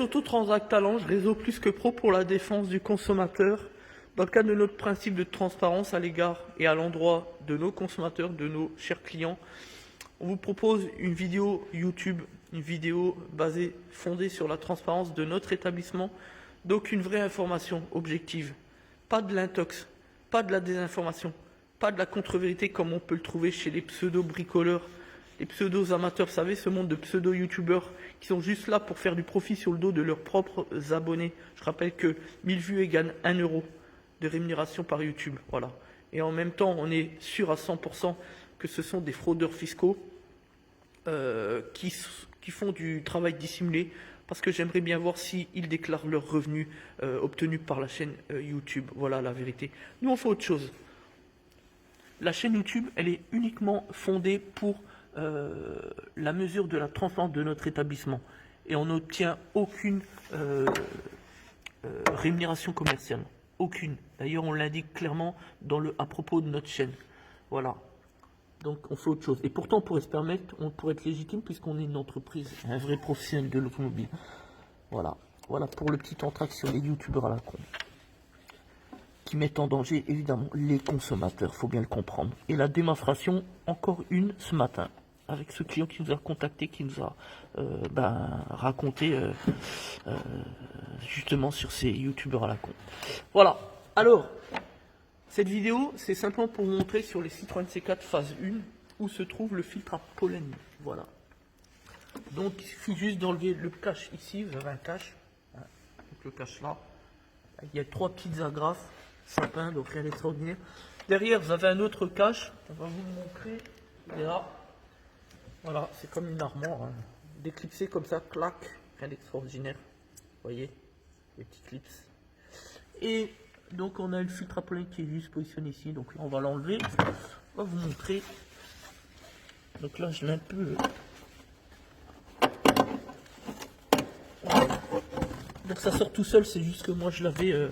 Autotransact Talange, réseau plus que pro pour la défense du consommateur. Dans le cadre de notre principe de transparence à l'égard et à l'endroit de nos consommateurs, de nos chers clients, on vous propose une vidéo YouTube, une vidéo fondée sur la transparence de notre établissement, donc une vraie information objective. Pas de l'intox, pas de la désinformation, pas de la contre-vérité comme on peut le trouver chez les pseudo-bricoleurs, les pseudo-amateurs, vous savez, ce monde de pseudo-youtubeurs qui sont juste là pour faire du profit sur le dos de leurs propres abonnés. Je rappelle que 1000 vues égale 1 euro de rémunération par YouTube. Voilà. Et en même temps, on est sûr à 100% que ce sont des fraudeurs fiscaux qui font du travail dissimulé, parce que j'aimerais bien voir s'ils déclarent leurs revenus obtenus par la chaîne YouTube. Voilà la vérité. Nous, on fait autre chose. La chaîne YouTube, elle est uniquement fondée pour la mesure de la transparence de notre établissement. Et on n'obtient aucune rémunération commerciale. Aucune. D'ailleurs, on l'indique clairement à propos de notre chaîne. Voilà. Donc, on fait autre chose. Et pourtant, on pourrait se permettre, on pourrait être légitime puisqu'on est une entreprise, un vrai professionnel de l'automobile. Voilà. Voilà pour le petit entracte sur les youtubeurs à la con, qui mettent en danger, évidemment, les consommateurs. Il faut bien le comprendre. Et la démonstration, encore une ce matin, avec ce client qui nous a contacté, qui nous a raconté justement sur ces youtubeurs à la con. Voilà. Alors, cette vidéo, c'est simplement pour vous montrer sur les Citroën C4 phase 1 où se trouve le filtre à pollen. Voilà. Donc, il suffit juste d'enlever le cache ici. Vous avez un cache. Hein, donc, le cache là. Il y a 3 petites agrafes. Sapin, donc rien d'extraordinaire. Derrière, vous avez un autre cache. On va vous le montrer. Il est là. Voilà, c'est comme une armoire. Hein. Déclipsé comme ça, clac. Rien d'extraordinaire. Vous voyez, les petits clips. Et donc, on a le filtre à pollen qui est juste positionné ici. Donc là, on va l'enlever. On va vous montrer. Donc là, je l'ai un peu. Donc ça sort tout seul. C'est juste que moi, je l'avais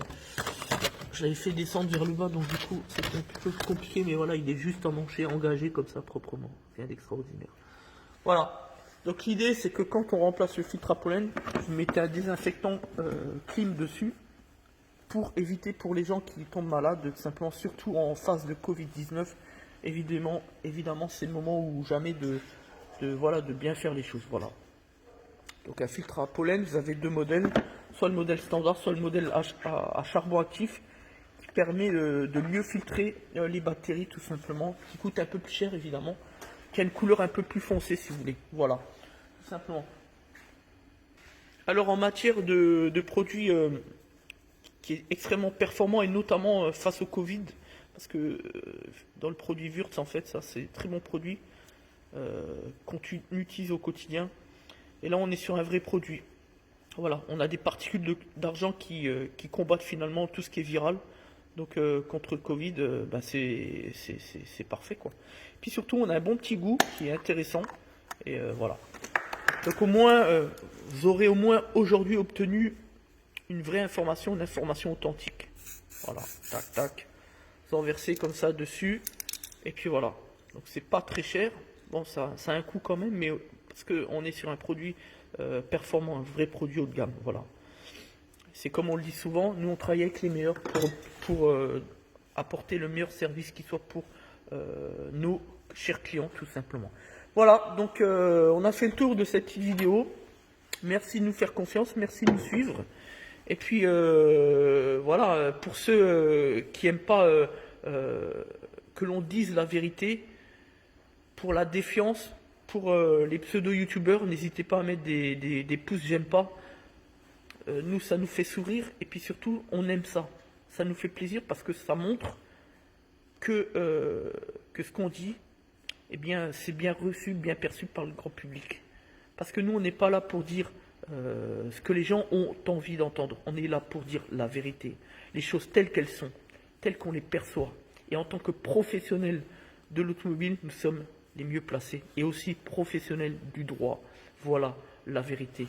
fait descendre vers le bas. Donc du coup, c'était un peu compliqué. Mais voilà, il est juste emmanché, engagé comme ça, proprement. Rien d'extraordinaire. Voilà. Donc l'idée, c'est que quand on remplace le filtre à pollen, vous mettez un désinfectant clim dessus, pour éviter pour les gens qui tombent malades, simplement, surtout en phase de Covid-19, évidemment c'est le moment où jamais de bien faire les choses. Voilà. Donc un filtre à pollen, vous avez 2 modèles, soit le modèle standard, soit le modèle à charbon actif, qui permet de mieux filtrer les bactéries tout simplement, qui coûte un peu plus cher évidemment, qui a une couleur un peu plus foncée si vous voulez. Voilà, tout simplement. Alors en matière de produits qui est extrêmement performant, et notamment face au Covid, parce que dans le produit Wurtz, en fait, ça c'est très bon produit qu'on utilise au quotidien. Et là, on est sur un vrai produit. Voilà, on a des particules d'argent qui combattent finalement tout ce qui est viral. Donc contre le Covid, c'est parfait quoi. Puis surtout, on a un bon petit goût qui est intéressant. Et voilà. Donc au moins, vous aurez au moins aujourd'hui obtenu une vraie information, une information authentique. Voilà, tac, tac. Vous en versez comme ça dessus. Et puis voilà. Donc c'est pas très cher. Bon, ça a un coût quand même, mais parce qu'on est sur un produit performant, un vrai produit haut de gamme. Voilà. C'est comme on le dit souvent, nous on travaille avec les meilleurs pour apporter le meilleur service qui soit pour nos chers clients, tout simplement. Voilà, donc on a fait le tour de cette vidéo. Merci de nous faire confiance, merci de nous suivre. Et puis voilà, pour ceux qui n'aiment pas que l'on dise la vérité, pour la défiance, pour les pseudo-youtubeurs, n'hésitez pas à mettre des pouces j'aime pas. Nous, ça nous fait sourire, et puis surtout, on aime ça. Ça nous fait plaisir parce que ça montre que ce qu'on dit, eh bien, c'est bien reçu, bien perçu par le grand public. Parce que nous, on n'est pas là pour dire ce que les gens ont envie d'entendre. On est là pour dire la vérité, les choses telles qu'elles sont, telles qu'on les perçoit. Et en tant que professionnels de l'automobile, nous sommes les mieux placés. Et aussi professionnels du droit. Voilà la vérité.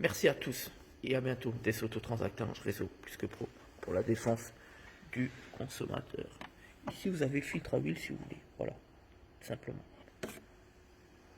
Merci à tous et à bientôt. Des Autotransact Talange, réseau plus que pro pour la défense du consommateur. Ici, vous avez le filtre à huile si vous voulez. Voilà, simplement.